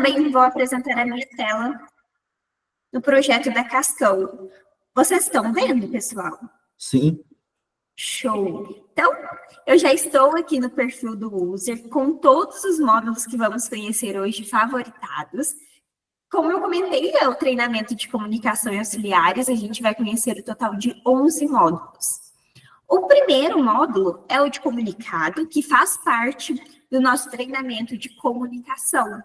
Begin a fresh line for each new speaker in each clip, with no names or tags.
Também vou apresentar a minha tela do projeto da Cascão. Vocês estão vendo, pessoal?
Sim.
Show! Então, eu já estou aqui no perfil do user com todos os módulos que vamos conhecer hoje favoritados. Como eu comentei, é o treinamento de comunicação e auxiliares, a gente vai conhecer o total de 11 módulos. O primeiro módulo é o de comunicado, que faz parte do nosso treinamento de comunicação.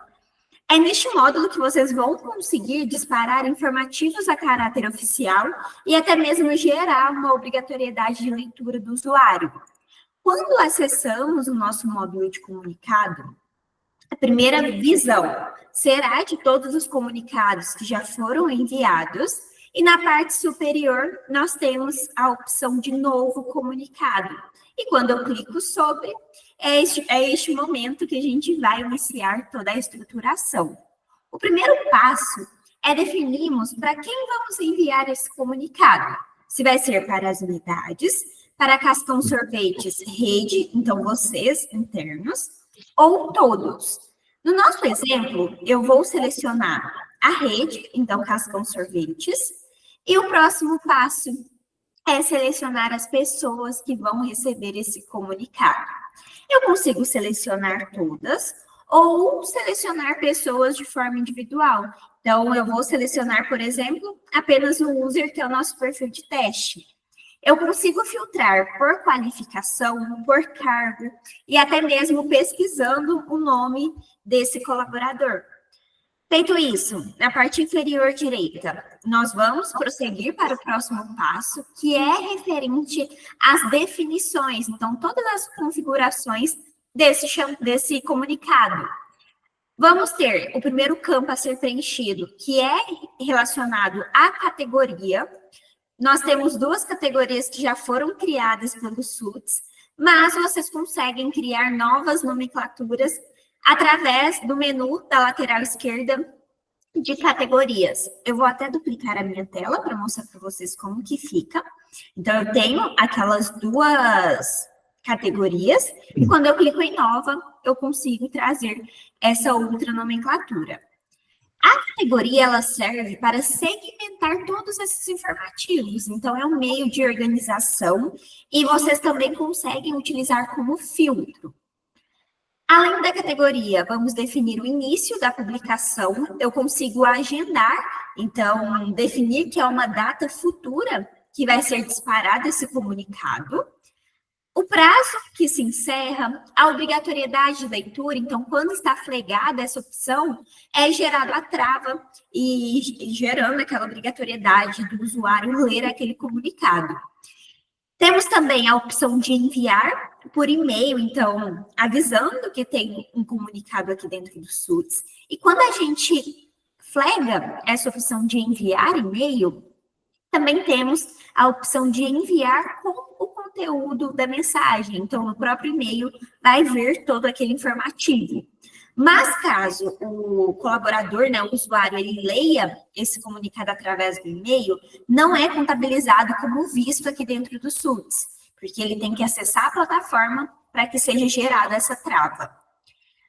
É neste módulo que vocês vão conseguir disparar informativos a caráter oficial e até mesmo gerar uma obrigatoriedade de leitura do usuário. Quando acessamos o nosso módulo de comunicado, a primeira visão será de todos os comunicados que já foram enviados e na parte superior nós temos a opção de novo comunicado. E quando eu clico sobre, é este momento que a gente vai iniciar toda a estruturação. O primeiro passo é definirmos para quem vamos enviar esse comunicado. Se vai ser para as unidades, para a Cascão Sorvetes Rede, então vocês, internos, ou todos. No nosso exemplo, eu vou selecionar a rede, então Cascão Sorvetes, e o próximo passo é selecionar as pessoas que vão receber esse comunicado. Eu consigo selecionar todas ou selecionar pessoas de forma individual. Então, eu vou selecionar, por exemplo, apenas o user, que é o nosso perfil de teste. Eu consigo filtrar por qualificação, por cargo e até mesmo pesquisando o nome desse colaborador. Feito isso, na parte inferior direita, nós vamos prosseguir para o próximo passo, que é referente às definições, então, todas as configurações desse comunicado. Vamos ter o primeiro campo a ser preenchido, que é relacionado à categoria. Nós temos duas categorias que já foram criadas pelo SUTS, mas vocês conseguem criar novas nomenclaturas através do menu da lateral esquerda de categorias. Eu vou até duplicar a minha tela para mostrar para vocês como que fica. Então, eu tenho aquelas duas categorias, e quando eu clico em nova, eu consigo trazer essa outra nomenclatura. A categoria, ela serve para segmentar todos esses informativos, então é um meio de organização, e vocês também conseguem utilizar como filtro. Além da categoria, vamos definir o início da publicação, eu consigo agendar, então, definir que é uma data futura que vai ser disparado esse comunicado. O prazo que se encerra, a obrigatoriedade de leitura, então, quando está flegada essa opção, é gerado a trava e gerando aquela obrigatoriedade do usuário ler aquele comunicado. Temos também a opção de enviar por e-mail, então, avisando que tem um comunicado aqui dentro do SUTS. E quando a gente flega essa opção de enviar e-mail, também temos a opção de enviar com o conteúdo da mensagem. Então, no próprio e-mail vai vir todo aquele informativo. Mas caso o colaborador, né, o usuário, ele leia esse comunicado através do e-mail, não é contabilizado como visto aqui dentro do SUTS, porque ele tem que acessar a plataforma para que seja gerada essa trava.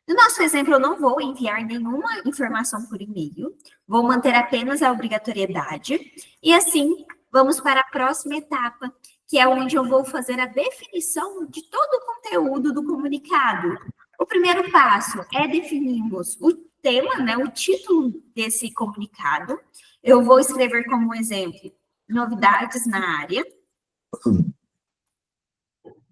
No nosso exemplo, eu não vou enviar nenhuma informação por e-mail, vou manter apenas a obrigatoriedade, e assim, vamos para a próxima etapa, que é onde eu vou fazer a definição de todo o conteúdo do comunicado. O primeiro passo é definirmos o tema, né, o título desse comunicado. Eu vou escrever como exemplo, novidades na área.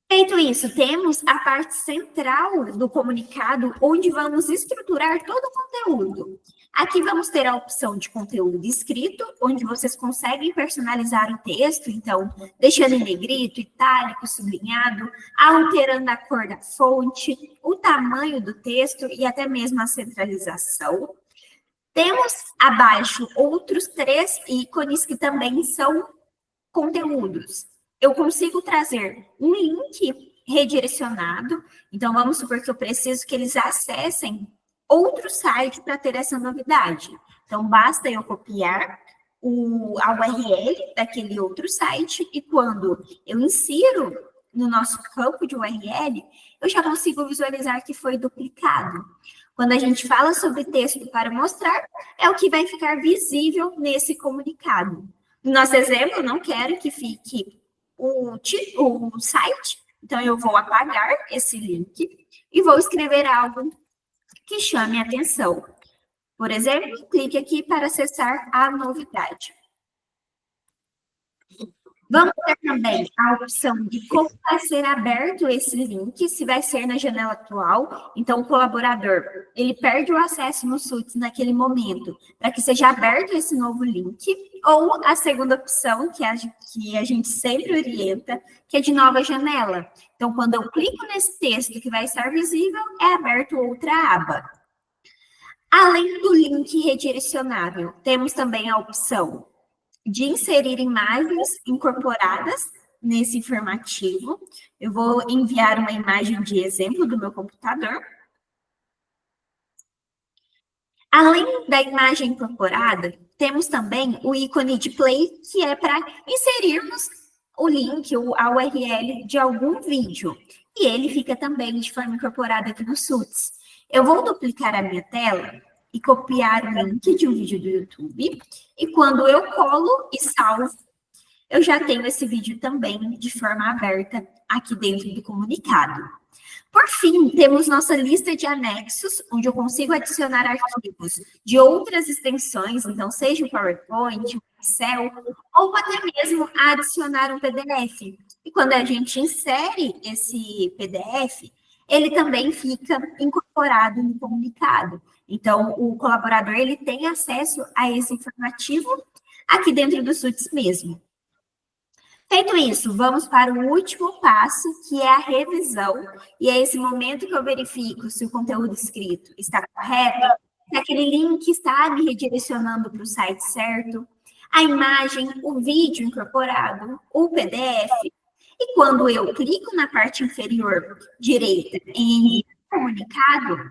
Feito isso, temos a parte central do comunicado, onde vamos estruturar todo o conteúdo. Aqui vamos ter a opção de conteúdo escrito, onde vocês conseguem personalizar o texto, então, deixando em negrito, itálico, sublinhado, alterando a cor da fonte, o tamanho do texto e até mesmo a centralização. Temos abaixo outros 3 ícones que também são conteúdos. Eu consigo trazer um link redirecionado, então vamos supor que eu preciso que eles acessem outro site para ter essa novidade. Então, basta eu copiar a URL daquele outro site e quando eu insiro no nosso campo de URL, eu já consigo visualizar que foi duplicado. Quando a gente fala sobre texto para mostrar, é o que vai ficar visível nesse comunicado. No nosso exemplo, não quero que fique o site, então eu vou apagar esse link e vou escrever algo que chame a atenção. Por exemplo, clique aqui para acessar a novidade. Vamos ter também a opção de como vai ser aberto esse link, se vai ser na janela atual. Então, o colaborador, ele perde o acesso no SUTS naquele momento, para que seja aberto esse novo link. Ou a segunda opção, que a gente sempre orienta, que é de nova janela. Então, quando eu clico nesse texto que vai estar visível, é aberto outra aba. Além do link redirecionável, temos também a opção de inserir imagens incorporadas nesse informativo. Eu vou enviar uma imagem de exemplo do meu computador. Além da imagem incorporada, temos também o ícone de play, que é para inserirmos o link, a URL de algum vídeo. E ele fica também de forma incorporada aqui no SUTS. Eu vou duplicar a minha tela e copiar o link de um vídeo do YouTube. E quando eu colo e salvo, eu já tenho esse vídeo também de forma aberta aqui dentro do comunicado. Por fim, temos nossa lista de anexos, onde eu consigo adicionar arquivos de outras extensões, então seja o PowerPoint, o Excel, ou até mesmo adicionar um PDF. E quando a gente insere esse PDF, ele também fica incorporado no comunicado. Então, o colaborador ele tem acesso a esse informativo aqui dentro do SUTS mesmo. Feito isso, vamos para o último passo, que é a revisão. E é esse momento que eu verifico se o conteúdo escrito está correto, se aquele link está me redirecionando para o site certo, a imagem, o vídeo incorporado, o PDF. E quando eu clico na parte inferior direita em enviar comunicado,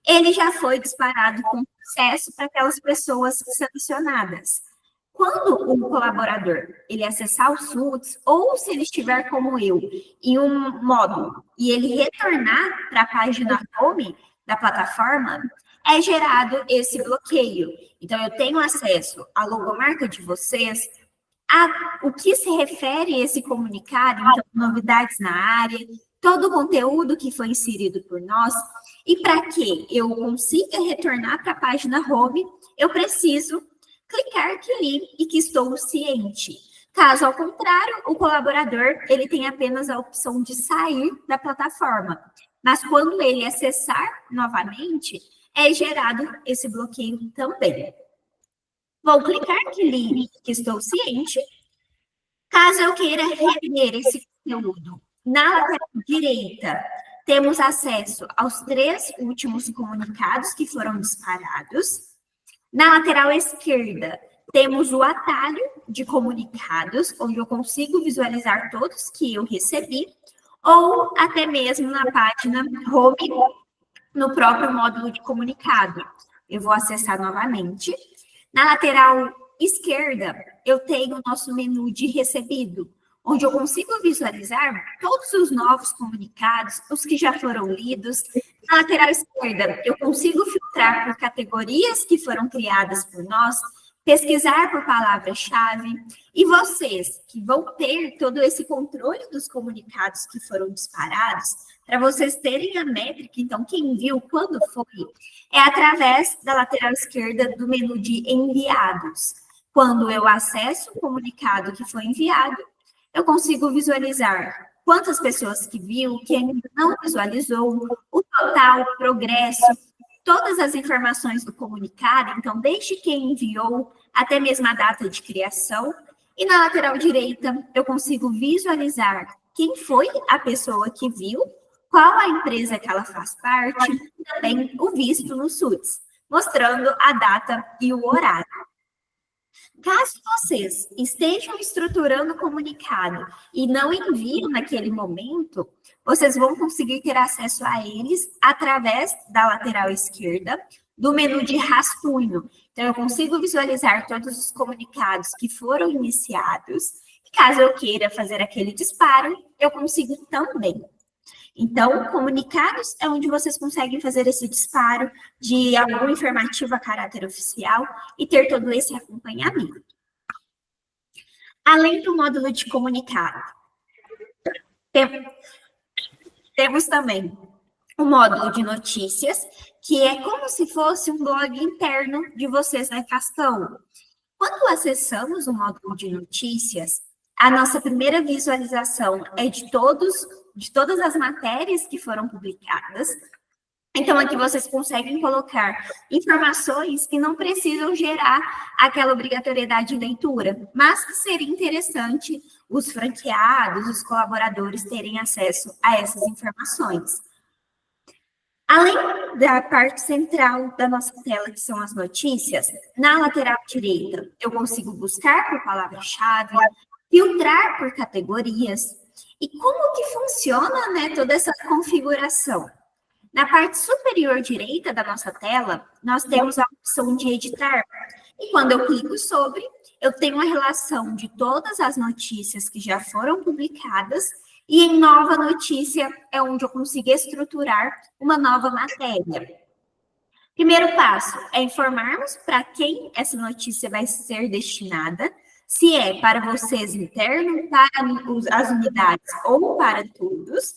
ele já foi disparado com sucesso para aquelas pessoas selecionadas. Quando um colaborador ele acessar o SUTS, ou se ele estiver como eu, em um módulo, e ele retornar para a página home da plataforma, é gerado esse bloqueio. Então, eu tenho acesso à logomarca de vocês, a o que se refere a esse comunicado, então, novidades na área, todo o conteúdo que foi inserido por nós, e para que eu consiga retornar para a página home, eu preciso clicar que li e que estou ciente. Caso ao contrário, o colaborador ele tem apenas a opção de sair da plataforma. Mas quando ele acessar novamente, é gerado esse bloqueio também. Vou clicar que li e que estou ciente. Caso eu queira rever esse conteúdo, na lateral direita, temos acesso aos 3 últimos comunicados que foram disparados. Na lateral esquerda, temos o atalho de comunicados, onde eu consigo visualizar todos que eu recebi, ou até mesmo na página home, no próprio módulo de comunicado. Eu vou acessar novamente. Na lateral esquerda, eu tenho o nosso menu de recebido, onde eu consigo visualizar todos os novos comunicados, os que já foram lidos. Na lateral esquerda, eu consigo filtrar por categorias que foram criadas por nós, pesquisar por palavra-chave, e vocês que vão ter todo esse controle dos comunicados que foram disparados, para vocês terem a métrica, então, quem viu, quando foi, é através da lateral esquerda do menu de enviados. Quando eu acesso o comunicado que foi enviado, eu consigo visualizar quantas pessoas que viu, quem não visualizou, o total, o progresso, todas as informações do comunicado, então, desde quem enviou até mesmo a data de criação. E na lateral direita, eu consigo visualizar quem foi a pessoa que viu, qual a empresa que ela faz parte, e também o visto no SUTS, mostrando a data e o horário. Caso vocês estejam estruturando o comunicado e não enviam naquele momento, vocês vão conseguir ter acesso a eles através da lateral esquerda do menu de rascunho. Então, eu consigo visualizar todos os comunicados que foram iniciados. E caso eu queira fazer aquele disparo, eu consigo também. Então, comunicados é onde vocês conseguem fazer esse disparo de algum informativo a caráter oficial e ter todo esse acompanhamento. Além do módulo de comunicado, temos também o módulo de notícias, que é como se fosse um blog interno de vocês na Cascão. Quando acessamos o módulo de notícias, a nossa primeira visualização é de todas as matérias que foram publicadas. Então, aqui vocês conseguem colocar informações que não precisam gerar aquela obrigatoriedade de leitura, mas que seria interessante os franqueados, os colaboradores terem acesso a essas informações. Além da parte central da nossa tela, que são as notícias, na lateral direita, eu consigo buscar por palavra-chave, filtrar por categorias. E como que funciona, né, toda essa configuração? Na parte superior direita da nossa tela, nós temos a opção de editar. E quando eu clico sobre, eu tenho uma relação de todas as notícias que já foram publicadas, e em nova notícia é onde eu consigo estruturar uma nova matéria. Primeiro passo é informarmos para quem essa notícia vai ser destinada, se é para vocês internos, para as unidades ou para todos.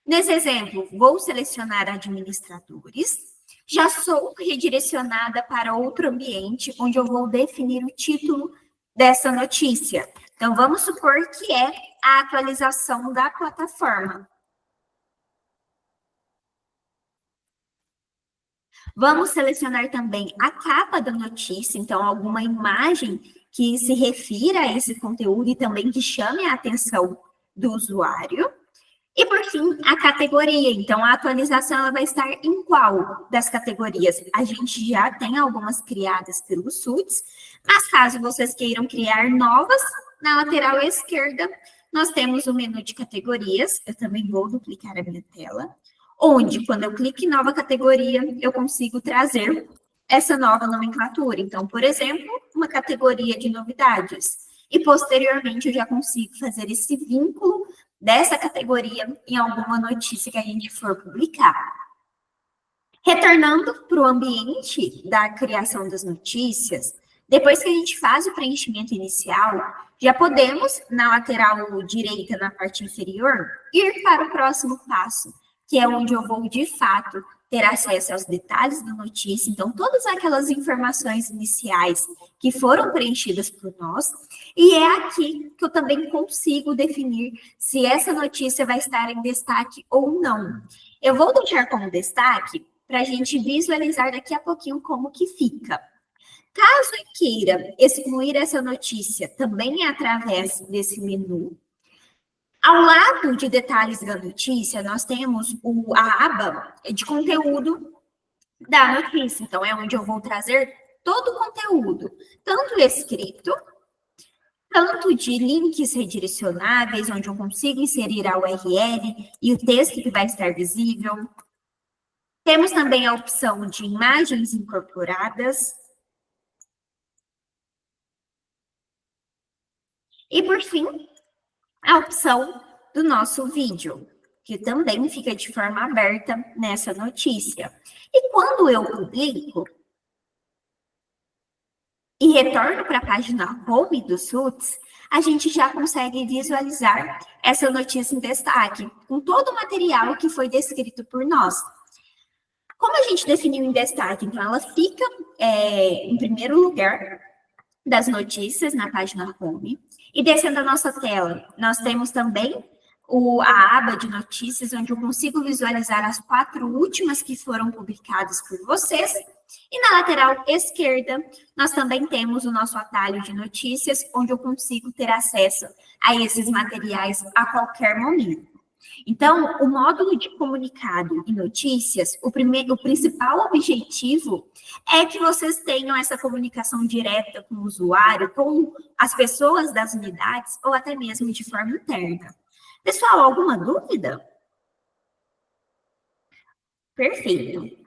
Nesse exemplo, vou selecionar administradores. Já sou redirecionada para outro ambiente, onde eu vou definir o título dessa notícia. Então, vamos supor que é a atualização da plataforma. Vamos selecionar também a capa da notícia, então, alguma imagem que se refira a esse conteúdo e também que chame a atenção do usuário. E, por fim, a categoria. Então, a atualização ela vai estar em qual das categorias? A gente já tem algumas criadas pelo SUTS, mas caso vocês queiram criar novas, na lateral esquerda, nós temos o menu de categorias. Eu também vou duplicar a minha tela, onde, quando eu clico em nova categoria, eu consigo trazer essa nova nomenclatura. Então, por exemplo, uma categoria de novidades. E, posteriormente, eu já consigo fazer esse vínculo dessa categoria em alguma notícia que a gente for publicar. Retornando para o ambiente da criação das notícias, depois que a gente faz o preenchimento inicial, já podemos, na lateral direita, na parte inferior, ir para o próximo passo, que é onde eu vou, de fato, ter acesso aos detalhes da notícia. Então, todas aquelas informações iniciais que foram preenchidas por nós, e é aqui que eu também consigo definir se essa notícia vai estar em destaque ou não. Eu vou deixar como destaque para a gente visualizar daqui a pouquinho como que fica. Caso eu queira excluir essa notícia também através desse menu, ao lado de detalhes da notícia, nós temos a aba de conteúdo da notícia. Então, é onde eu vou trazer todo o conteúdo, tanto escrito, tanto de links redirecionáveis, onde eu consigo inserir a URL e o texto que vai estar visível. Temos também a opção de imagens incorporadas. E, por fim, a opção do nosso vídeo, que também fica de forma aberta nessa notícia. E quando eu publico e retorno para a página home do SUTS, a gente já consegue visualizar essa notícia em destaque, com todo o material que foi descrito por nós. Como a gente definiu em destaque? Então, ela fica em primeiro lugar das notícias na página home. E descendo a nossa tela, nós temos também a aba de notícias, onde eu consigo visualizar as 4 últimas que foram publicadas por vocês. E na lateral esquerda, nós também temos o nosso atalho de notícias, onde eu consigo ter acesso a esses materiais a qualquer momento. Então, o módulo de comunicado e notícias, o principal objetivo é que vocês tenham essa comunicação direta com o usuário, com as pessoas das unidades, ou até mesmo de forma interna. Pessoal, alguma dúvida? Perfeito.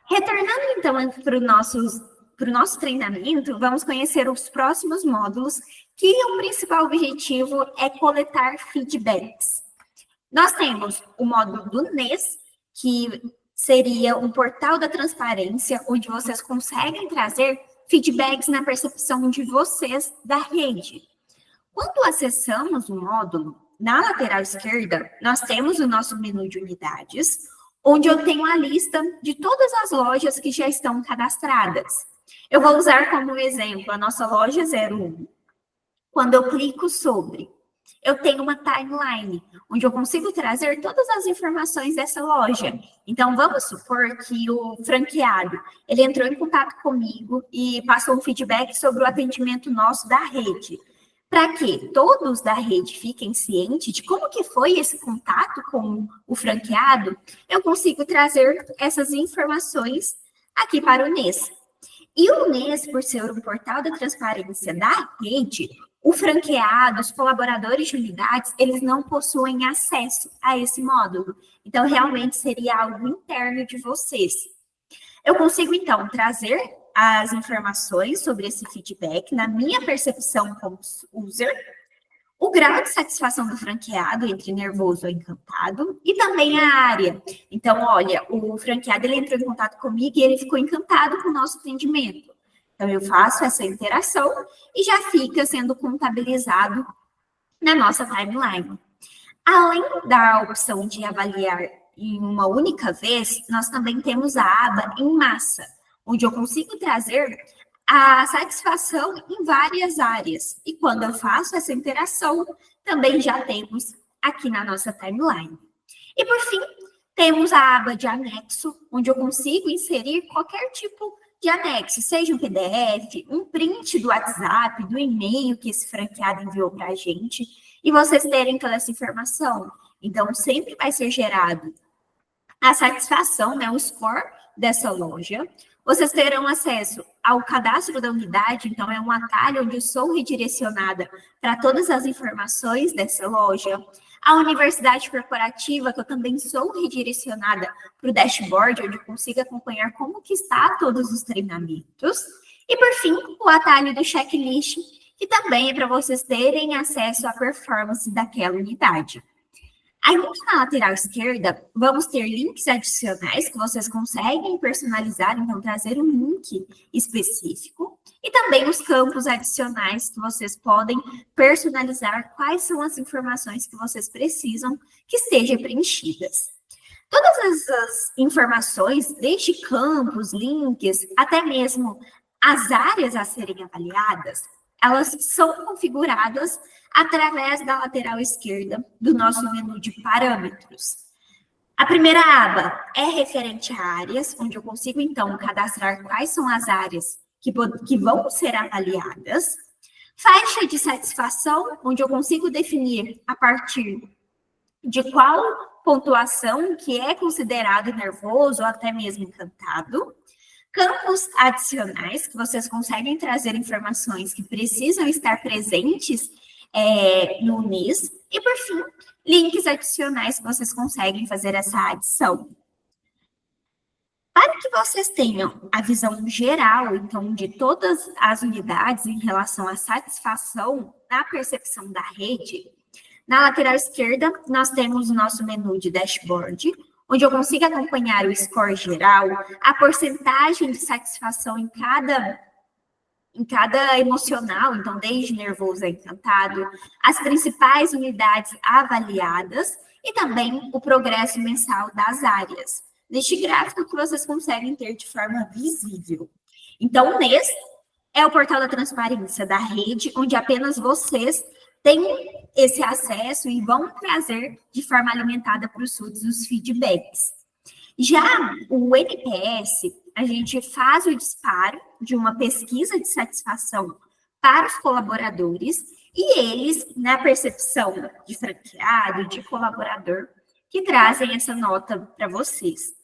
Retornando, então, para o nosso treinamento, vamos conhecer os próximos módulos, que o principal objetivo é coletar feedbacks. Nós temos o módulo do NES, que seria um portal da transparência, onde vocês conseguem trazer feedbacks na percepção de vocês da rede. Quando acessamos o módulo, na lateral esquerda, nós temos o nosso menu de unidades, onde eu tenho a lista de todas as lojas que já estão cadastradas. Eu vou usar como exemplo a nossa loja 01. Quando eu clico sobre, eu tenho uma timeline, onde eu consigo trazer todas as informações dessa loja. Então, vamos supor que o franqueado, ele entrou em contato comigo e passou um feedback sobre o atendimento nosso da rede. Para que todos da rede fiquem cientes de como que foi esse contato com o franqueado, eu consigo trazer essas informações aqui para o NES. E o NES, por ser um portal da transparência da rede, o franqueado, os colaboradores de unidades, eles não possuem acesso a esse módulo. Então, realmente seria algo interno de vocês. Eu consigo, então, trazer as informações sobre esse feedback na minha percepção como user, o grau de satisfação do franqueado entre nervoso ou encantado e também a área. Então, olha, o franqueado ele entrou em contato comigo e ele ficou encantado com o nosso atendimento. Então, eu faço essa interação e já fica sendo contabilizado na nossa timeline. Além da opção de avaliar em uma única vez, nós também temos a aba em massa, onde eu consigo trazer a satisfação em várias áreas. E quando eu faço essa interação, também já temos aqui na nossa timeline. E por fim, temos a aba de anexo, onde eu consigo inserir qualquer tipo de anexo, seja um PDF, um print do WhatsApp, do e-mail que esse franqueado enviou para a gente, e vocês terem toda essa informação. Então, sempre vai ser gerado a satisfação, né, o score dessa loja. Vocês terão acesso ao cadastro da unidade, então é um atalho onde eu sou redirecionada para todas as informações dessa loja. A universidade corporativa, que eu também sou redirecionada para o dashboard, onde eu consigo acompanhar como que está todos os treinamentos. E, por fim, o atalho do checklist, que também é para vocês terem acesso à performance daquela unidade. Ainda na lateral esquerda, vamos ter links adicionais que vocês conseguem personalizar, então trazer um link específico, e também os campos adicionais que vocês podem personalizar quais são as informações que vocês precisam que estejam preenchidas. Todas essas informações, desde campos, links, até mesmo as áreas a serem avaliadas, elas são configuradas através da lateral esquerda do nosso menu de parâmetros. A primeira aba é referente a áreas, onde eu consigo, então, cadastrar quais são as áreas que vão ser avaliadas. Faixa de satisfação, onde eu consigo definir a partir de qual pontuação que é considerado nervoso ou até mesmo encantado. Campos adicionais, que vocês conseguem trazer informações que precisam estar presentes no NIS. E, por fim, links adicionais que vocês conseguem fazer essa adição. Para que vocês tenham a visão geral, então, de todas as unidades em relação à satisfação na percepção da rede, na lateral esquerda, nós temos o nosso menu de dashboard, onde eu consigo acompanhar o score geral, a porcentagem de satisfação em cada emocional, então desde nervoso a encantado, as principais unidades avaliadas e também o progresso mensal das áreas. Neste gráfico que vocês conseguem ter de forma visível. Então, o NES é o portal da transparência da rede, onde apenas vocês têm esse acesso e vão trazer de forma alimentada para os SUDs os feedbacks. Já o NPS, a gente faz o disparo de uma pesquisa de satisfação para os colaboradores e eles, na percepção de franqueado, de colaborador, que trazem essa nota para vocês.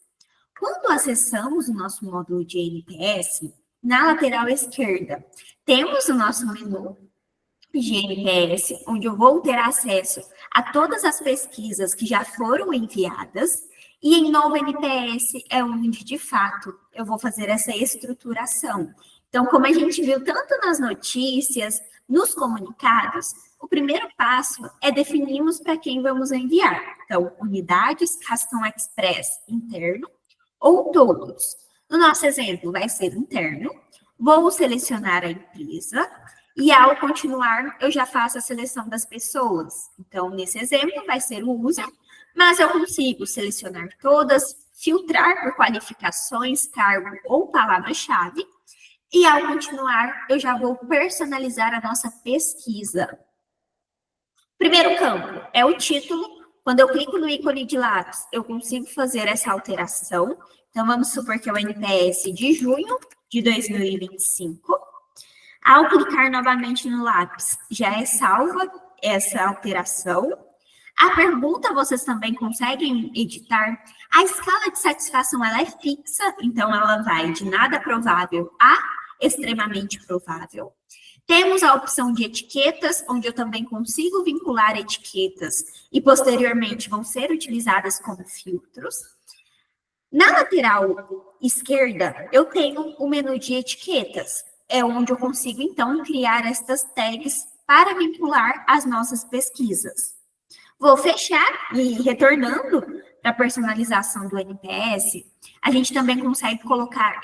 Quando acessamos o nosso módulo de NPS, na lateral esquerda, temos o nosso menu de NPS, onde eu vou ter acesso a todas as pesquisas que já foram enviadas, e em novo NPS é onde, de fato, eu vou fazer essa estruturação. Então, como a gente viu tanto nas notícias, nos comunicados, o primeiro passo é definirmos para quem vamos enviar. Então, unidades Cascão Express interno ou todos. No nosso exemplo, vai ser interno. Vou selecionar a empresa e, ao continuar, eu já faço a seleção das pessoas. Então, nesse exemplo, vai ser o user, mas eu consigo selecionar todas, filtrar por qualificações, cargo ou palavra-chave. E, ao continuar, eu já vou personalizar a nossa pesquisa. Primeiro campo é o título. Quando eu clico no ícone de lápis, eu consigo fazer essa alteração. Então, vamos supor que é o NPS de junho de 2025. Ao clicar novamente no lápis, já é salva essa alteração. A pergunta vocês também conseguem editar. A escala de satisfação ela é fixa, então ela vai de nada provável a extremamente provável. Temos a opção de etiquetas, onde eu também consigo vincular etiquetas e posteriormente vão ser utilizadas como filtros. Na lateral esquerda, eu tenho o menu de etiquetas, é onde eu consigo então criar estas tags para vincular as nossas pesquisas. Vou fechar e retornando para a personalização do NPS, a gente também consegue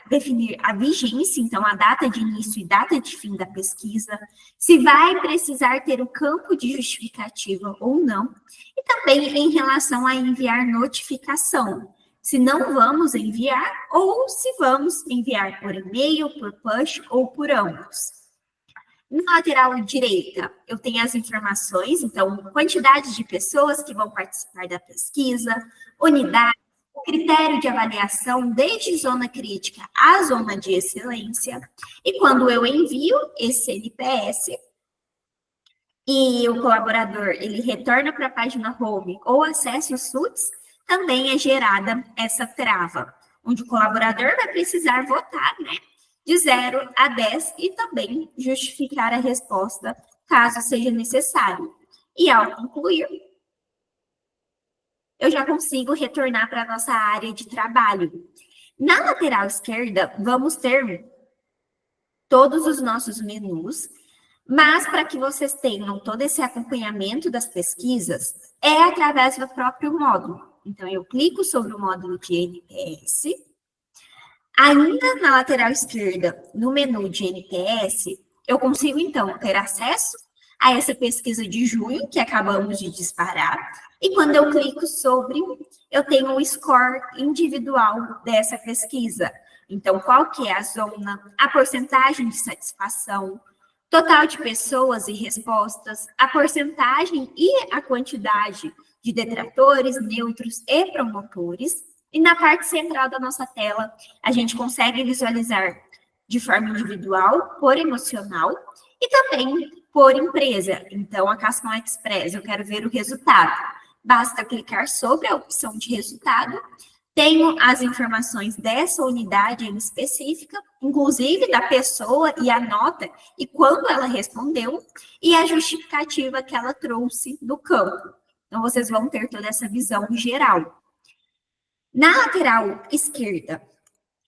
definir a vigência, então a data de início e data de fim da pesquisa, se vai precisar ter o campo de justificativa ou não, e também em relação a enviar notificação, se não vamos enviar ou se vamos enviar por e-mail, por push ou por ambos. Na lateral direita, eu tenho as informações, então, quantidade de pessoas que vão participar da pesquisa, unidade, o critério de avaliação, desde zona crítica à zona de excelência. E quando eu envio esse NPS e o colaborador ele retorna para a página home ou acessa os SUTs, também é gerada essa trava, onde o colaborador vai precisar votar, né? De 0 a 10 e também justificar a resposta, caso seja necessário. E ao concluir, eu já consigo retornar para a nossa área de trabalho. Na lateral esquerda, vamos ter todos os nossos menus, mas para que vocês tenham todo esse acompanhamento das pesquisas, é através do próprio módulo. Então, eu clico sobre o módulo de NPS. Ainda na lateral esquerda, no menu de NPS, eu consigo, então, ter acesso a essa pesquisa de junho, que acabamos de disparar, e quando eu clico sobre, eu tenho o score individual dessa pesquisa. Então, qual que é a zona, a porcentagem de satisfação, total de pessoas e respostas, a porcentagem e a quantidade de detratores, neutros e promotores. E na parte central da nossa tela, a gente consegue visualizar de forma individual, por emocional e também por empresa. Então, a Cascão Express, eu quero ver o resultado. Basta clicar sobre a opção de resultado. Tenho as informações dessa unidade em específica, inclusive da pessoa e a nota e quando ela respondeu e a justificativa que ela trouxe do campo. Então, vocês vão ter toda essa visão geral. Na lateral esquerda,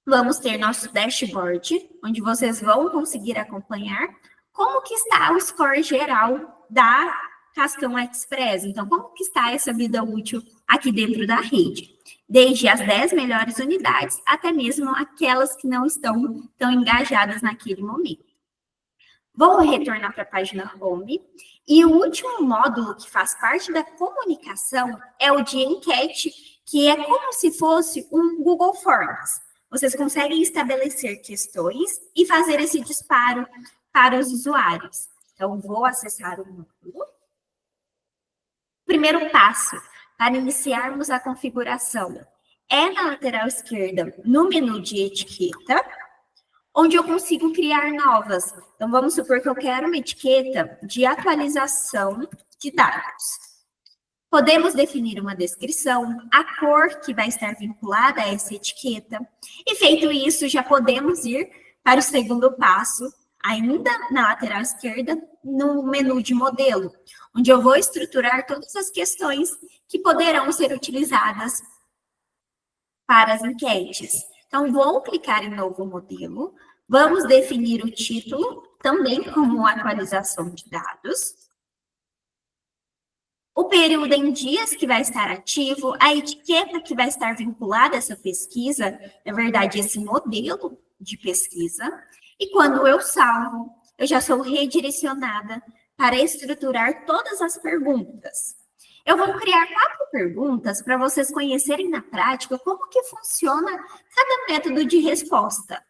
vamos ter nosso dashboard, onde vocês vão conseguir acompanhar como que está o score geral da Cascão Express. Então, como que está essa vida útil aqui dentro da rede? Desde as 10 melhores unidades, até mesmo aquelas que não estão tão engajadas naquele momento. Vou retornar para a página home. E o último módulo que faz parte da comunicação é o de enquete, que é como se fosse um Google Forms. Vocês conseguem estabelecer questões e fazer esse disparo para os usuários. Então, vou acessar o módulo. Primeiro passo para iniciarmos a configuração é na lateral esquerda, no menu de etiqueta, onde eu consigo criar novas. Então, vamos supor que eu quero uma etiqueta de atualização de dados. Podemos definir uma descrição, a cor que vai estar vinculada a essa etiqueta. E feito isso, já podemos ir para o segundo passo, ainda na lateral esquerda, no menu de modelo, onde eu vou estruturar todas as questões que poderão ser utilizadas para as enquetes. Então, vou clicar em novo modelo, Vamos definir o título, também como atualização de dados. O período em dias que vai estar ativo, a etiqueta que vai estar vinculada a essa pesquisa, na verdade, esse modelo de pesquisa. E quando eu salvo, eu já sou redirecionada para estruturar todas as perguntas. Eu vou criar 4 perguntas para vocês conhecerem na prática como que funciona cada método de resposta.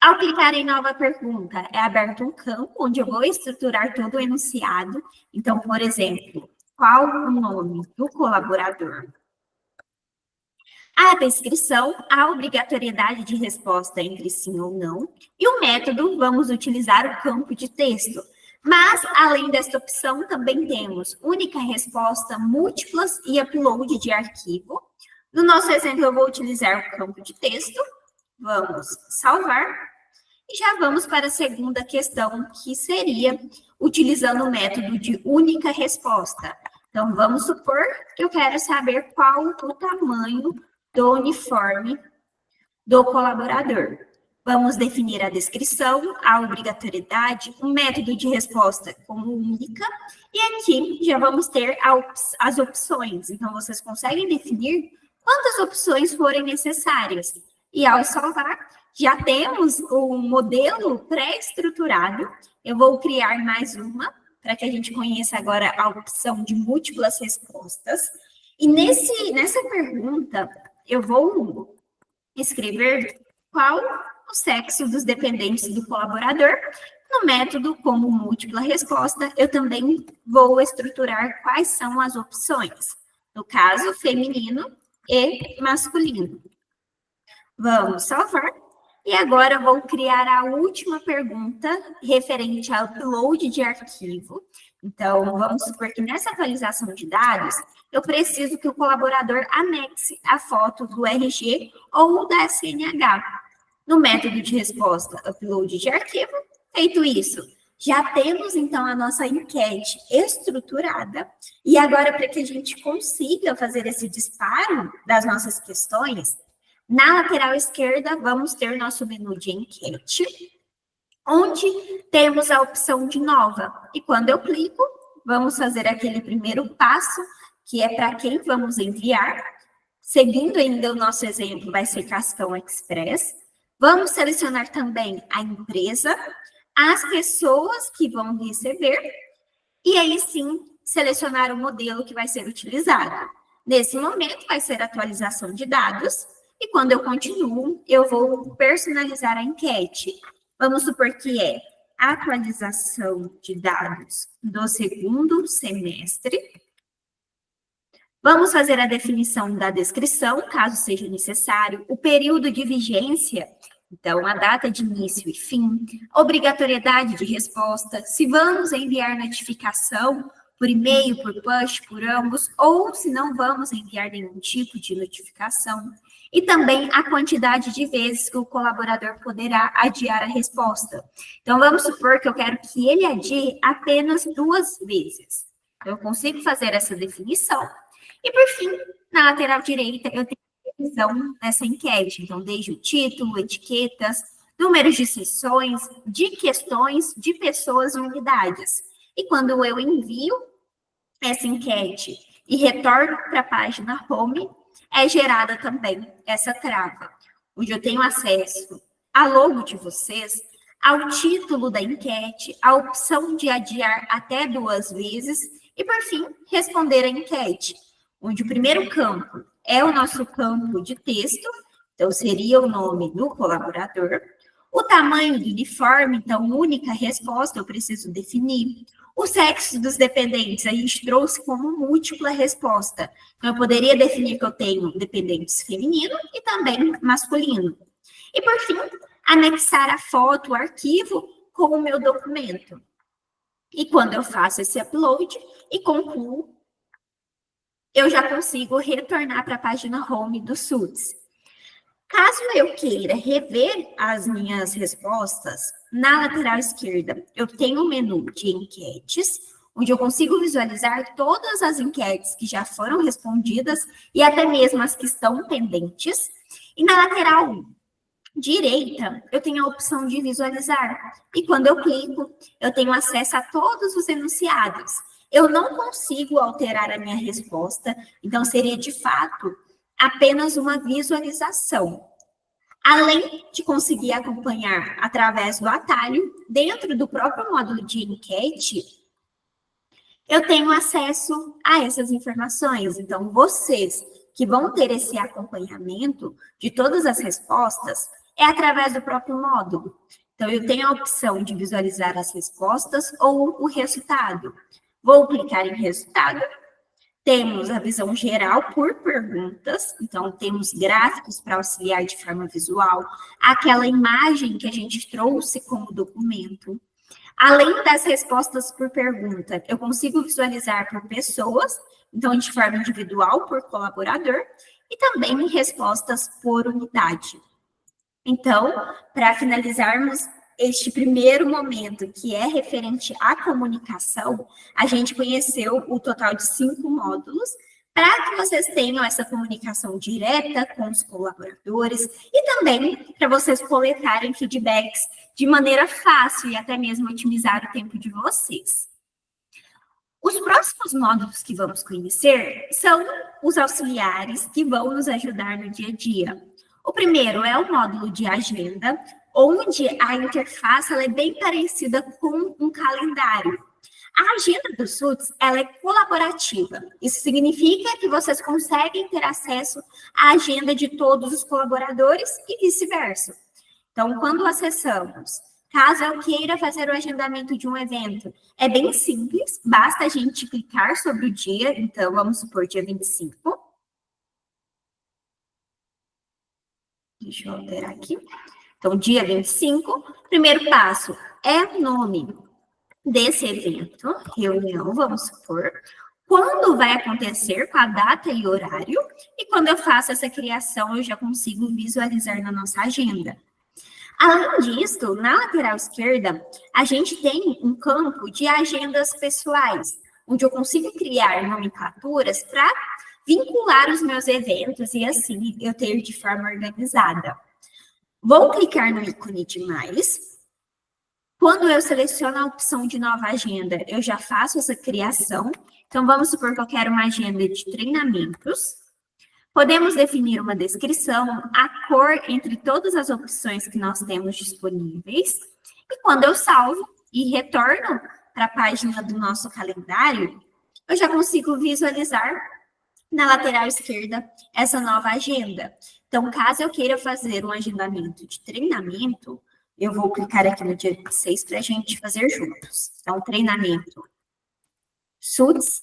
Ao clicar em nova pergunta, é aberto um campo onde eu vou estruturar todo o enunciado. Então, por exemplo, qual o nome do colaborador? A descrição, a obrigatoriedade de resposta entre sim ou não. E o método, vamos utilizar o campo de texto. Mas, além desta opção, também temos única resposta, múltiplas e upload de arquivo. No nosso exemplo, eu vou utilizar o campo de texto. Vamos salvar. E já vamos para a segunda questão, que seria utilizando o método de única resposta. Então, vamos supor que eu quero saber qual o tamanho do uniforme do colaborador. Vamos definir a descrição, a obrigatoriedade, um método de resposta como única, e aqui já vamos ter as opções. Então, vocês conseguem definir quantas opções forem necessárias. E ao salvar, já temos o modelo pré-estruturado. Eu vou criar mais uma, para que a gente conheça agora a opção de múltiplas respostas. E nessa pergunta, eu vou escrever qual o sexo dos dependentes do colaborador. No método, como múltipla resposta, eu também vou estruturar quais são as opções. No caso, feminino e masculino. Vamos salvar. E agora eu vou criar a última pergunta referente ao upload de arquivo. Então, vamos supor que nessa atualização de dados, eu preciso que o colaborador anexe a foto do RG ou da CNH. No método de resposta upload de arquivo, feito isso, já temos, então, a nossa enquete estruturada. E agora, para que a gente consiga fazer esse disparo das nossas questões, na lateral esquerda, vamos ter nosso menu de enquete, onde temos a opção de nova. E quando eu clico, vamos fazer aquele primeiro passo, que é para quem vamos enviar. Seguindo ainda o nosso exemplo, vai ser Cascão Express. Vamos selecionar também a empresa, as pessoas que vão receber, e aí sim, selecionar o modelo que vai ser utilizado. Nesse momento, vai ser atualização de dados, e quando eu continuo, eu vou personalizar a enquete. Vamos supor que é atualização de dados do segundo semestre. Vamos fazer a definição da descrição, caso seja necessário, o período de vigência, então a data de início e fim, obrigatoriedade de resposta, se vamos enviar notificação por e-mail, por push, por ambos, ou se não vamos enviar nenhum tipo de notificação. E também a quantidade de vezes que o colaborador poderá adiar a resposta. Então, vamos supor que eu quero que ele adie apenas 2 vezes. Eu consigo fazer essa definição. E, por fim, na lateral direita, eu tenho a revisão dessa enquete. Então, desde o título, etiquetas, números de sessões, de questões, de pessoas e unidades. E quando eu envio essa enquete e retorno para a página home, é gerada também essa trava, onde eu tenho acesso à logo de vocês, ao título da enquete, a opção de adiar até 2 vezes e, por fim, responder a enquete, onde o primeiro campo é o nosso campo de texto, então seria o nome do colaborador, o tamanho do uniforme, então única resposta eu preciso definir, o sexo dos dependentes, a gente trouxe como múltipla resposta. Então, eu poderia definir que eu tenho dependentes feminino e também masculino. E, por fim, anexar a foto, o arquivo, com o meu documento. E quando eu faço esse upload e concluo, eu já consigo retornar para a página home do SUDS. Caso eu queira rever as minhas respostas, na lateral esquerda, eu tenho um menu de enquetes, onde eu consigo visualizar todas as enquetes que já foram respondidas e até mesmo as que estão pendentes. E na lateral direita, eu tenho a opção de visualizar. E quando eu clico, eu tenho acesso a todos os enunciados. Eu não consigo alterar a minha resposta, então seria de fato apenas uma visualização. Além de conseguir acompanhar através do atalho, dentro do próprio módulo de enquete, eu tenho acesso a essas informações. Então, vocês que vão ter esse acompanhamento de todas as respostas é através do próprio módulo. Então, eu tenho a opção de visualizar as respostas ou o resultado. Vou clicar em resultado. Temos a visão geral por perguntas, então temos gráficos para auxiliar de forma visual, aquela imagem que a gente trouxe como documento. Além das respostas por pergunta, eu consigo visualizar por pessoas, então de forma individual, por colaborador, e também respostas por unidade. Então, para finalizarmos este primeiro momento, que é referente à comunicação, a gente conheceu o total de 5 módulos, para que vocês tenham essa comunicação direta com os colaboradores e também para vocês coletarem feedbacks de maneira fácil e até mesmo otimizar o tempo de vocês. Os próximos módulos que vamos conhecer são os auxiliares que vão nos ajudar no dia a dia. O primeiro é o módulo de agenda, onde a interface ela é bem parecida com um calendário. A agenda do SUTS ela é colaborativa. Isso significa que vocês conseguem ter acesso à agenda de todos os colaboradores e vice-versa. Então, quando acessamos, caso eu queira fazer o agendamento de um evento, é bem simples, basta a gente clicar sobre o dia, então vamos supor dia 25. Deixa eu alterar aqui. Então, dia 25, primeiro passo é o nome desse evento, reunião, vamos supor, quando vai acontecer, com a data e horário, e quando eu faço essa criação, eu já consigo visualizar na nossa agenda. Além disso, na lateral esquerda, a gente tem um campo de agendas pessoais, onde eu consigo criar nomenclaturas para vincular os meus eventos e assim eu ter de forma organizada. Vou clicar no ícone de mais. Quando eu seleciono a opção de nova agenda, eu já faço essa criação. Então, vamos supor que eu quero uma agenda de treinamentos. Podemos definir uma descrição, a cor entre todas as opções que nós temos disponíveis. E quando eu salvo e retorno para a página do nosso calendário, eu já consigo visualizar na lateral esquerda essa nova agenda. Então, caso eu queira fazer um agendamento de treinamento, eu vou clicar aqui no dia 26 para a gente fazer juntos. Então, treinamento SUTS.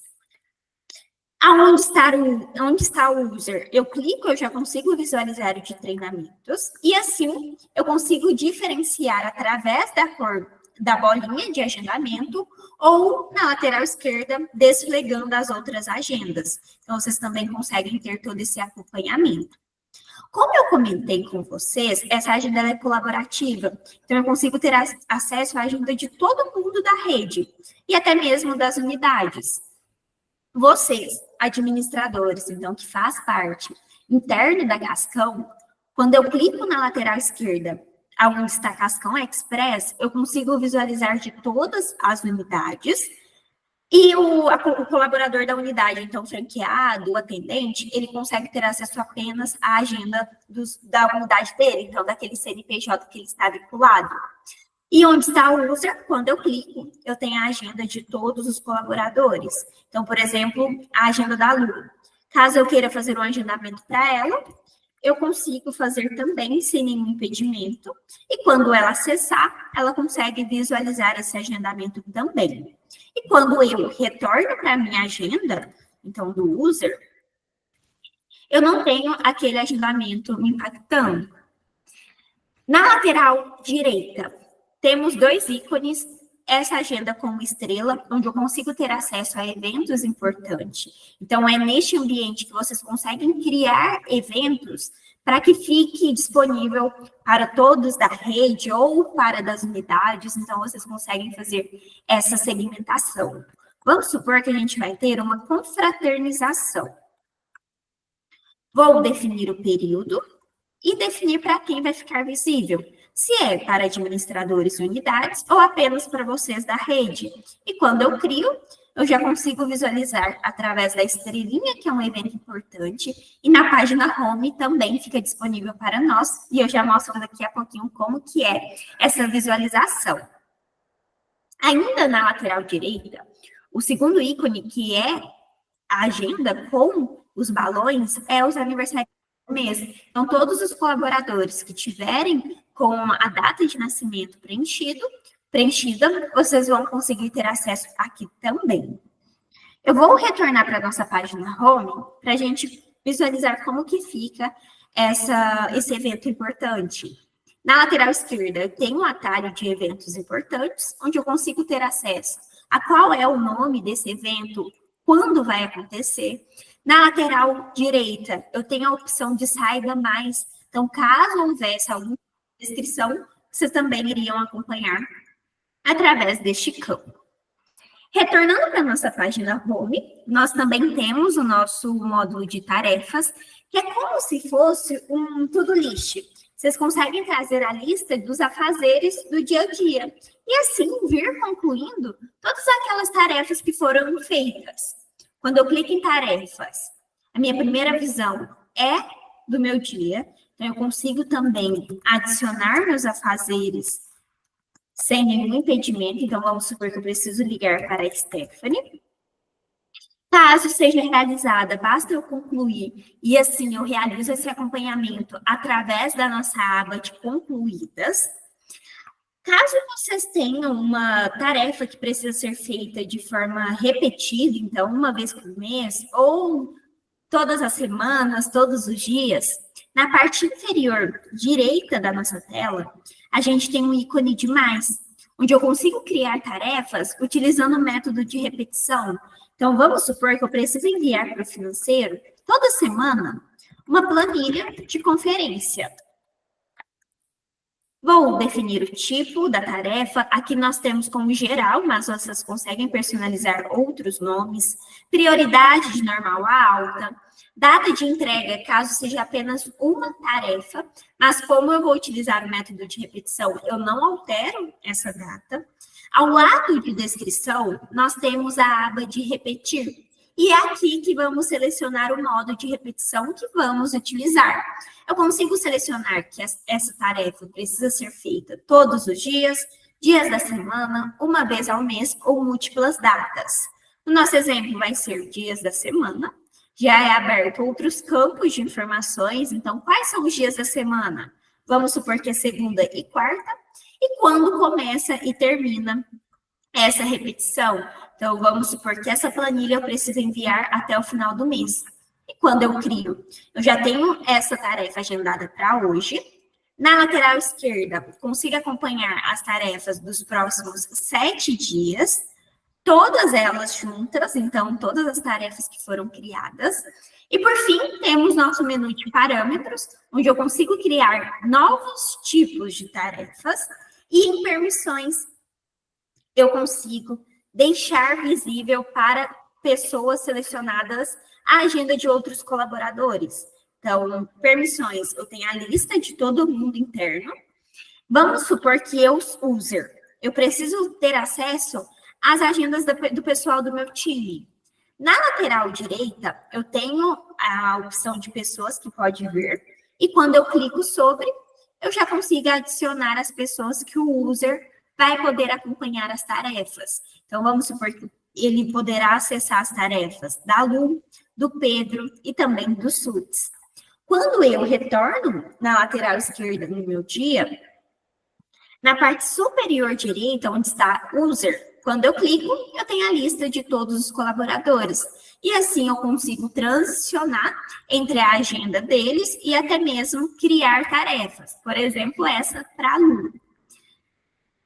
Onde está o user? Eu clico, eu já consigo visualizar o de treinamentos. E assim, eu consigo diferenciar através da cor da bolinha de agendamento ou na lateral esquerda, desligando as outras agendas. Então, vocês também conseguem ter todo esse acompanhamento. Como eu comentei com vocês, essa agenda é colaborativa, então eu consigo ter acesso à agenda de todo mundo da rede e até mesmo das unidades. Vocês, administradores, então, que faz parte interna da Cascão, quando eu clico na lateral esquerda, onde está Cascão Express, eu consigo visualizar de todas as unidades. E o colaborador da unidade, então, franqueado, o atendente, ele consegue ter acesso apenas à agenda da unidade dele, então, daquele CNPJ que ele está vinculado. E onde está o user, quando eu clico, eu tenho a agenda de todos os colaboradores. Então, por exemplo, a agenda da Lu. Caso eu queira fazer um agendamento para ela, eu consigo fazer também sem nenhum impedimento. E quando ela acessar, ela consegue visualizar esse agendamento também. E quando eu retorno para a minha agenda, então, do user, eu não tenho aquele agendamento me impactando. Na lateral direita, temos 2 ícones, essa agenda com estrela, onde eu consigo ter acesso a eventos importantes. Então, é neste ambiente que vocês conseguem criar eventos para que fique disponível para todos da rede ou para das unidades. Então, vocês conseguem fazer essa segmentação. Vamos supor que a gente vai ter uma confraternização. Vou definir o período. e definir para quem vai ficar visível, se é para administradores e unidades ou apenas para vocês da rede. E quando eu crio, eu já consigo visualizar através da estrelinha, que é um evento importante, e na página home também fica disponível para nós, e eu já mostro daqui a pouquinho como que é essa visualização. Ainda na lateral direita, o segundo ícone, que é a agenda com os balões, é os aniversários do mês. Então, todos os colaboradores que tiverem com a data de nascimento preenchida, vocês vão conseguir ter acesso aqui também. Eu vou retornar para a nossa página home para a gente visualizar como que fica esse evento importante. Na lateral esquerda, eu tenho um atalho de eventos importantes, onde eu consigo ter acesso a qual é o nome desse evento, quando vai acontecer. Na lateral direita, eu tenho a opção de saiba mais. Então, caso houvesse alguma descrição, vocês também iriam acompanhar através deste campo. Retornando para a nossa página home, nós também temos o nosso módulo de tarefas, que é como se fosse um to-do list. Vocês conseguem trazer a lista dos afazeres do dia a dia e assim vir concluindo todas aquelas tarefas que foram feitas. Quando eu clico em tarefas, a minha primeira visão é do meu dia, então eu consigo também adicionar meus afazeres sem nenhum impedimento. Então, vamos supor que eu preciso ligar para a Stephanie. Caso seja realizada, basta eu concluir e assim eu realizo esse acompanhamento através da nossa aba de concluídas. Caso vocês tenham uma tarefa que precisa ser feita de forma repetida, então uma vez por mês, ou todas as semanas, todos os dias, na parte inferior direita da nossa tela, a gente tem um ícone de mais, onde eu consigo criar tarefas utilizando o método de repetição. Então, vamos supor que eu preciso enviar para o financeiro, toda semana, uma planilha de conferência. Vou definir o tipo da tarefa. Aqui nós temos como geral, mas vocês conseguem personalizar outros nomes. Prioridade de normal a alta. Data de entrega, caso seja apenas uma tarefa, mas como eu vou utilizar o método de repetição, eu não altero essa data. Ao lado de descrição, nós temos a aba de repetir. E é aqui que vamos selecionar o modo de repetição que vamos utilizar. Eu consigo selecionar que essa tarefa precisa ser feita todos os dias, dias da semana, uma vez ao mês ou múltiplas datas. O nosso exemplo vai ser dias da semana. Já é aberto outros campos de informações. Então, quais são os dias da semana? Vamos supor que é segunda e quarta. E quando começa e termina essa repetição? Então, vamos supor que essa planilha eu preciso enviar até o final do mês. E quando eu crio? Eu já tenho essa tarefa agendada para hoje. Na lateral esquerda, consigo acompanhar as tarefas dos próximos 7 dias, todas elas juntas, então, todas as tarefas que foram criadas. E, por fim, temos nosso menu de parâmetros, onde eu consigo criar novos tipos de tarefas. E em permissões, eu consigo deixar visível para pessoas selecionadas a agenda de outros colaboradores. Então, permissões, eu tenho a lista de todo mundo interno. Vamos supor que eu, user, eu preciso ter acesso às agendas do pessoal do meu time. Na lateral direita, eu tenho a opção de pessoas que pode ver. E quando eu clico sobre, eu já consigo adicionar as pessoas que o user vai poder acompanhar as tarefas. Então, vamos supor que ele poderá acessar as tarefas da Lu, do Pedro e também do Suts. Quando eu retorno na lateral esquerda no meu dia, na parte superior direita, onde está User, quando eu clico, eu tenho a lista de todos os colaboradores. E assim eu consigo transicionar entre a agenda deles e até mesmo criar tarefas. Por exemplo, essa para a Lu.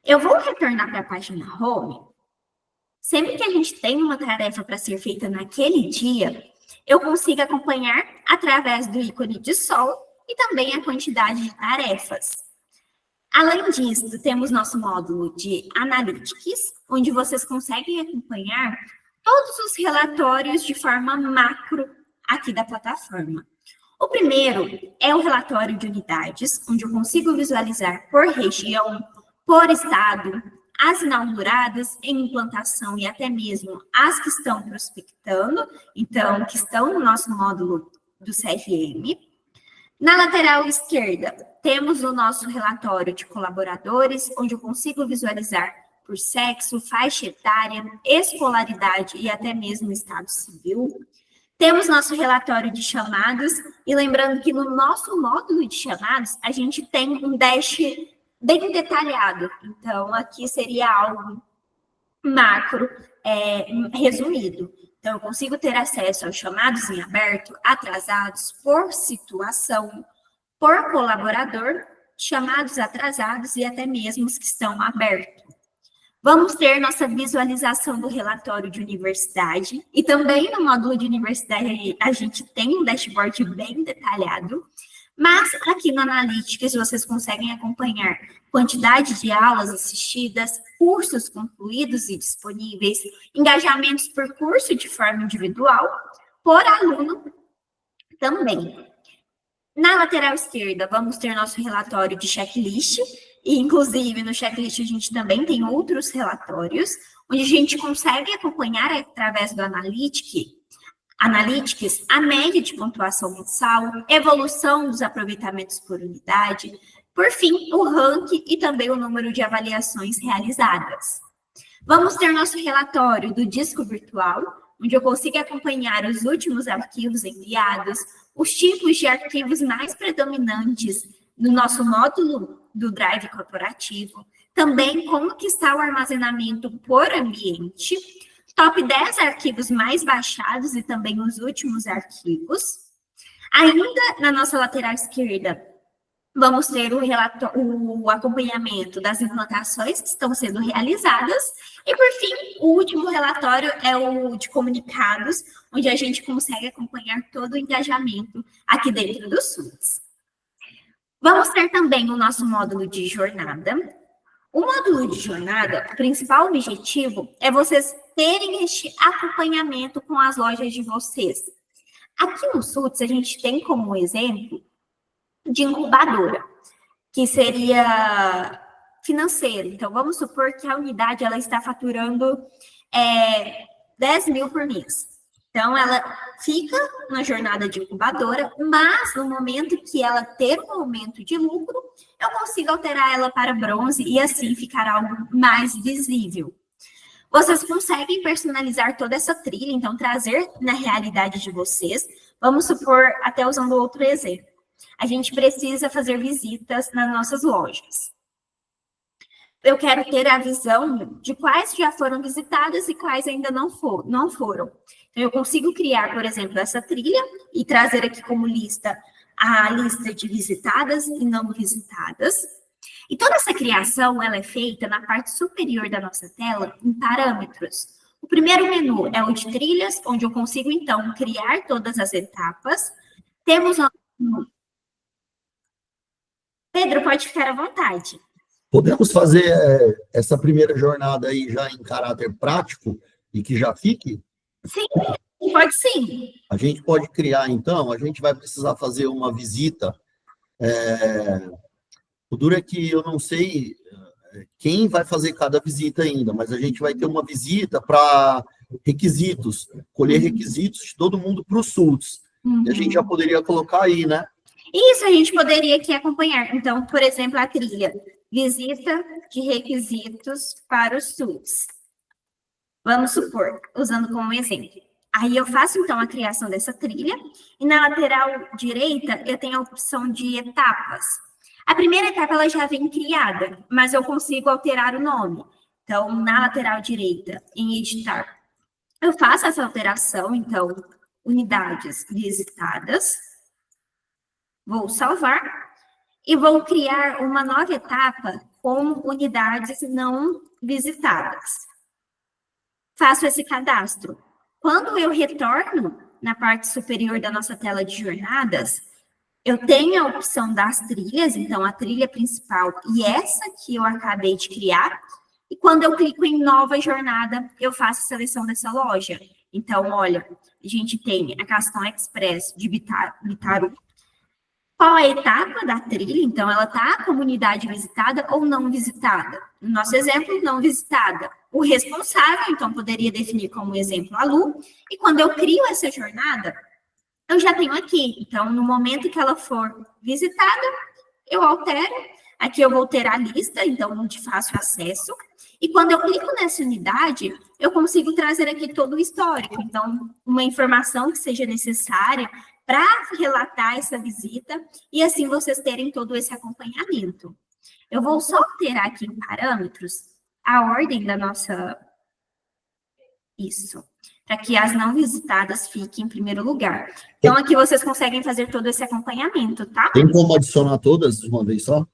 Eu vou retornar para a página Home. Sempre que a gente tem uma tarefa para ser feita naquele dia, eu consigo acompanhar através do ícone de sol e também a quantidade de tarefas. Além disso, temos nosso módulo de Analytics, onde vocês conseguem acompanhar todos os relatórios de forma macro aqui da plataforma. O primeiro é o relatório de unidades, onde eu consigo visualizar por região, por estado, as inauguradas em implantação e até mesmo as que estão prospectando, então, que estão no nosso módulo do CRM. Na lateral esquerda, temos o nosso relatório de colaboradores, onde eu consigo visualizar por sexo, faixa etária, escolaridade e até mesmo estado civil. Temos nosso relatório de chamados, e lembrando que no nosso módulo de chamados, a gente tem um dash bem detalhado. Então, aqui seria algo macro, resumido. Então, eu consigo ter acesso aos chamados em aberto, atrasados, por situação, por colaborador, chamados atrasados e até mesmo os que estão abertos. Vamos ter nossa visualização do relatório de universidade, e também no módulo de universidade a gente tem um dashboard bem detalhado, mas aqui no Analytics vocês conseguem acompanhar quantidade de aulas assistidas, cursos concluídos e disponíveis, engajamentos por curso de forma individual, por aluno também. Na lateral esquerda, vamos ter nosso relatório de checklist, e inclusive no checklist a gente também tem outros relatórios, onde a gente consegue acompanhar através do Analytics a média de pontuação mensal, evolução dos aproveitamentos por unidade, por fim, o ranking e também o número de avaliações realizadas. Vamos ter nosso relatório do disco virtual, onde eu consigo acompanhar os últimos arquivos enviados, os tipos de arquivos mais predominantes no nosso módulo do Drive corporativo, também como que está o armazenamento por ambiente, top 10 arquivos mais baixados e também os últimos arquivos. Ainda na nossa lateral esquerda, vamos ter o acompanhamento das implantações que estão sendo realizadas. E, por fim, o último relatório é o de comunicados, onde a gente consegue acompanhar todo o engajamento aqui dentro do SUS. Vamos ter também o nosso módulo de jornada. O módulo de jornada, o principal objetivo é vocês terem este acompanhamento com as lojas de vocês. Aqui no SUS, a gente tem como exemplo de incubadora, que seria financeiro. Então, vamos supor que a unidade ela está faturando 10 mil por mês. Então, ela fica na jornada de incubadora, mas no momento que ela ter um aumento de lucro, eu consigo alterar ela para bronze e assim ficar algo mais visível. Vocês conseguem personalizar toda essa trilha, então trazer na realidade de vocês. Vamos supor, até usando outro exemplo. A gente precisa fazer visitas nas nossas lojas. Eu quero ter a visão de quais já foram visitadas e quais ainda não foram. Então, eu consigo criar, por exemplo, essa trilha e trazer aqui como lista a lista de visitadas e não visitadas. E toda essa criação, ela é feita na parte superior da nossa tela, em parâmetros. O primeiro menu é o de trilhas, onde eu consigo, então, criar todas as etapas. Temos... Pedro, pode ficar à vontade.
Podemos fazer essa primeira jornada aí já em caráter prático e que já fique?
Sim, pode sim.
A gente pode criar, então, a gente vai precisar fazer uma visita. O duro é que eu não sei quem vai fazer cada visita ainda, mas a gente vai ter uma visita para requisitos, colher requisitos de todo mundo para o SUS. E a gente já poderia colocar aí, né?
Isso, a gente poderia aqui acompanhar. Então, por exemplo, a trilha, visita de requisitos para o SUS. Vamos supor, usando como exemplo. Aí eu faço, então, a criação dessa trilha, e na lateral direita eu tenho a opção de etapas. A primeira etapa, ela já vem criada, mas eu consigo alterar o nome. Então, na lateral direita, em editar, eu faço essa alteração, então, unidades visitadas. Vou salvar e vou criar uma nova etapa com unidades não visitadas. Faço esse cadastro. Quando eu retorno na parte superior da nossa tela de jornadas, eu tenho a opção das trilhas, então a trilha principal e essa que eu acabei de criar. E quando eu clico em nova jornada, eu faço a seleção dessa loja. Então, olha, a gente tem a Caston Express de Bitaru, Qual a etapa da trilha? Então, ela está a comunidade visitada ou não visitada? No nosso exemplo, não visitada. O responsável, então, poderia definir como exemplo a Lu. E quando eu crio essa jornada, eu já tenho aqui. Então, no momento que ela for visitada, eu altero. Aqui eu vou ter a lista, então, de fácil acesso. E quando eu clico nessa unidade, eu consigo trazer aqui todo o histórico. Então, uma informação que seja necessária para relatar essa visita e assim vocês terem todo esse acompanhamento. Eu vou só alterar aqui em parâmetros a ordem da nossa... Isso, para que as não visitadas fiquem em primeiro lugar. Então, aqui vocês conseguem fazer todo esse acompanhamento, tá?
Tem como adicionar todas de uma vez só?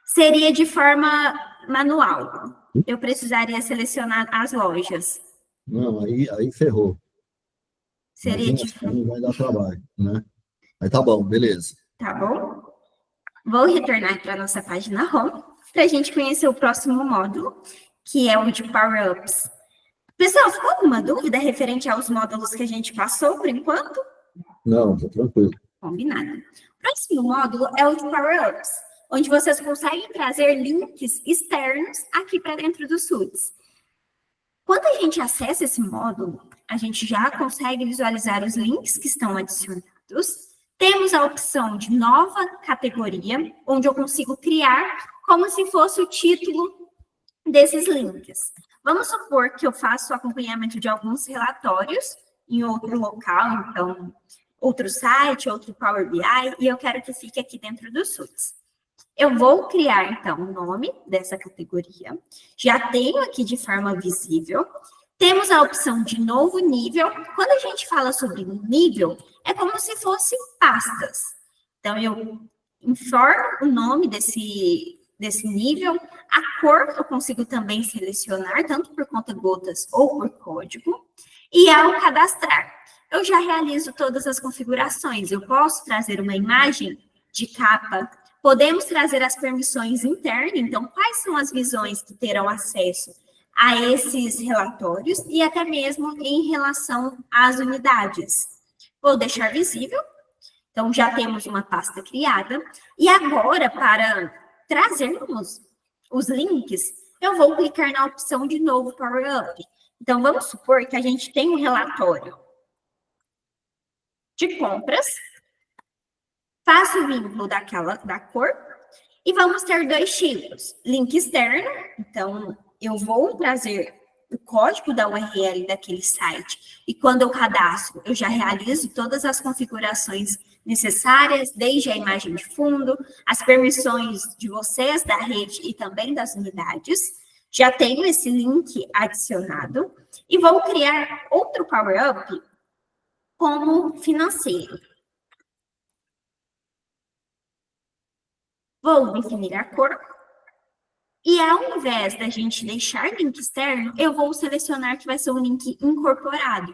Seria de forma manual. Eu precisaria selecionar as lojas.
Não, aí ferrou.
Seria
Imagina, assim, vai dar trabalho, né? Mas tá bom, beleza.
Tá bom? Vou retornar para a nossa página home para a gente conhecer o próximo módulo, que é o de Power Ups. Pessoal, ficou alguma dúvida referente aos módulos que a gente passou por enquanto?
Não, tá tranquilo.
Combinado. O próximo módulo é o de Power Ups, onde vocês conseguem trazer links externos aqui para dentro do SUDS. Quando a gente acessa esse módulo, a gente já consegue visualizar os links que estão adicionados. Temos a opção de nova categoria, onde eu consigo criar como se fosse o título desses links. Vamos supor que eu faço o acompanhamento de alguns relatórios em outro local, então, outro site, outro Power BI, e eu quero que fique aqui dentro do SUDS. Eu vou criar, então, o nome dessa categoria. Já tenho aqui de forma visível. Temos a opção de novo nível. Quando a gente fala sobre nível, é como se fossem pastas. Então, eu informo o nome desse nível. A cor eu consigo também selecionar, tanto por conta-gotas ou por código. E ao cadastrar, eu já realizo todas as configurações. Eu posso trazer uma imagem de capa. Podemos trazer as permissões internas, então, quais são as visões que terão acesso a esses relatórios e até mesmo em relação às unidades. Vou deixar visível, então já temos uma pasta criada, e agora, para trazermos os links, eu vou clicar na opção de novo Power Up. Então, vamos supor que a gente tem um relatório de compras, faço o vínculo da cor e vamos ter dois tipos. Link externo, então eu vou trazer o código da URL daquele site e quando eu cadastro, eu já realizo todas as configurações necessárias, desde a imagem de fundo, as permissões de vocês, da rede e também das unidades. Já tenho esse link adicionado e vou criar outro Power Up como financeiro. Vou definir a cor. E ao invés da gente deixar link externo, eu vou selecionar que vai ser um link incorporado.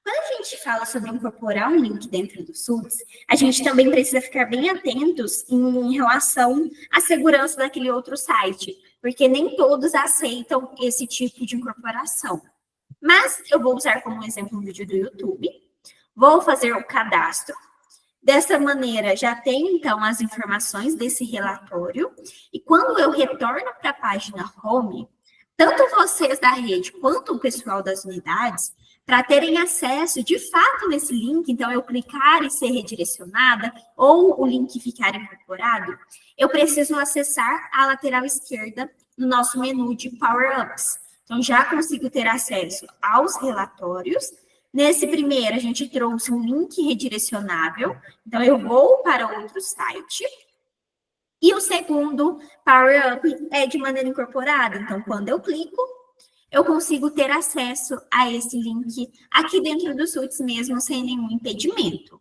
Quando a gente fala sobre incorporar um link dentro do SUDS, a gente também precisa ficar bem atentos em relação à segurança daquele outro site, porque nem todos aceitam esse tipo de incorporação. Mas eu vou usar como exemplo um vídeo do YouTube, vou fazer o cadastro. Dessa maneira, já tenho, então, as informações desse relatório. E quando eu retorno para a página home, tanto vocês da rede quanto o pessoal das unidades, para terem acesso, de fato, nesse link, então, eu clicar e ser redirecionada, ou o link ficar incorporado, eu preciso acessar a lateral esquerda no nosso menu de Power Ups. Então, já consigo ter acesso aos relatórios. Nesse primeiro, a gente trouxe um link redirecionável. Então, eu vou para outro site. E o segundo, Power Up, é de maneira incorporada. Então, quando eu clico, eu consigo ter acesso a esse link aqui dentro do SUDS mesmo, sem nenhum impedimento.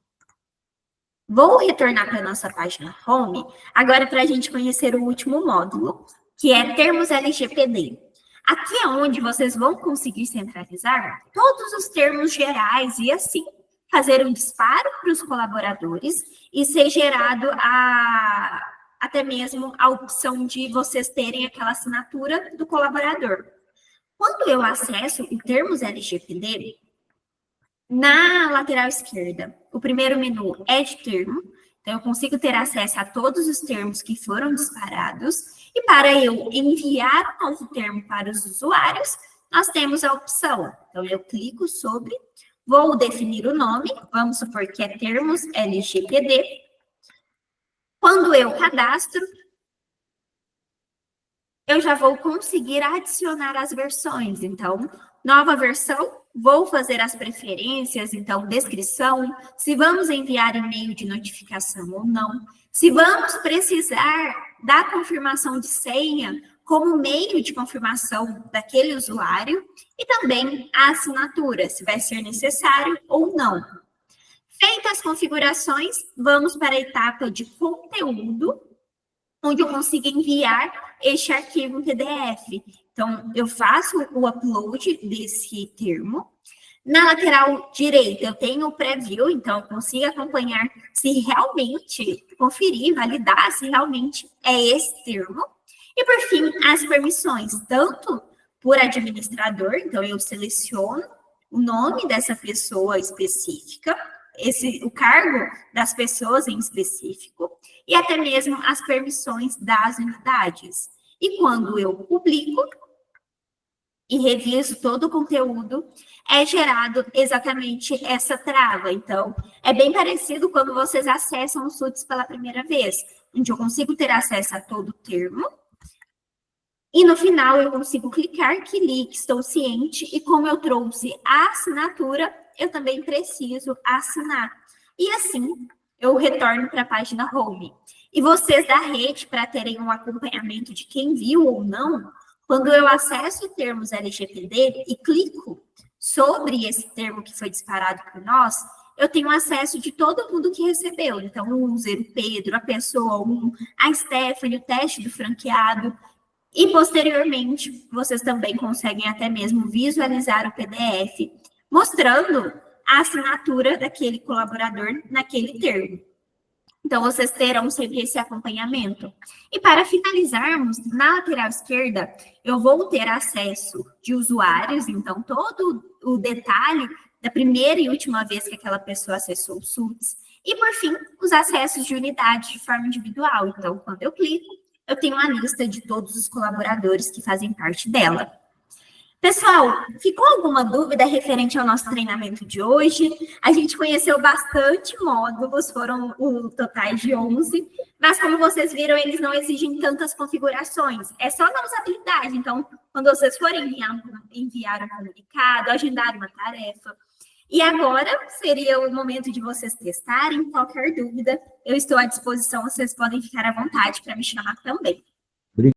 Vou retornar para a nossa página home, agora para a gente conhecer o último módulo, que é termos LGPD. Aqui é onde vocês vão conseguir centralizar todos os termos gerais e assim fazer um disparo para os colaboradores e ser gerado até mesmo a opção de vocês terem aquela assinatura do colaborador. Quando eu acesso o termos LGPD, na lateral esquerda, o primeiro menu é de termo, Então, eu consigo ter acesso a todos os termos que foram disparados, e para eu enviar um novo termo para os usuários, nós temos a opção. Então, eu clico sobre, vou definir o nome, vamos supor que é termos LGPD. Quando eu cadastro, eu já vou conseguir adicionar as versões. Então, nova versão, vou fazer as preferências, então, descrição, se vamos enviar e-mail de notificação ou não, se vamos precisar da confirmação de senha como meio de confirmação daquele usuário, e também a assinatura, se vai ser necessário ou não. Feitas as configurações, vamos para a etapa de conteúdo, onde eu consigo enviar este arquivo em PDF. Então, eu faço o upload desse termo. Na lateral direita, eu tenho o preview, então eu consigo acompanhar se realmente, conferir, validar se realmente é esse termo. E, por fim, as permissões, tanto por administrador, então eu seleciono o nome dessa pessoa específica, o cargo das pessoas em específico, e até mesmo as permissões das unidades. E quando eu publico e reviso todo o conteúdo, é gerado exatamente essa trava. Então, é bem parecido quando vocês acessam o SUTS pela primeira vez, onde eu consigo ter acesso a todo o termo, e no final eu consigo clicar que li, que estou ciente, e como eu trouxe a assinatura, eu também preciso assinar. E assim, eu retorno para a página home. E vocês da rede, para terem um acompanhamento de quem viu ou não, quando eu acesso termos LGPD e clico sobre esse termo que foi disparado por nós, eu tenho acesso de todo mundo que recebeu. Então, o user, o Pedro, a pessoa 1, a Stephanie, o teste do franqueado. E, posteriormente, vocês também conseguem até mesmo visualizar o PDF, mostrando a assinatura daquele colaborador naquele termo. Então, vocês terão sempre esse acompanhamento. E para finalizarmos, na lateral esquerda, eu vou ter acesso de usuários, então, todo o detalhe da primeira e última vez que aquela pessoa acessou o SUTS. E, por fim, os acessos de unidade de forma individual. Então, quando eu clico, eu tenho uma lista de todos os colaboradores que fazem parte dela. Pessoal, ficou alguma dúvida referente ao nosso treinamento de hoje? A gente conheceu bastante módulos, foram o totais de 11, mas como vocês viram, eles não exigem tantas configurações, é só na usabilidade. Então, quando vocês forem enviar um comunicado, agendar uma tarefa. E agora seria o momento de vocês testarem. Qualquer dúvida, eu estou à disposição, vocês podem ficar à vontade para me chamar também.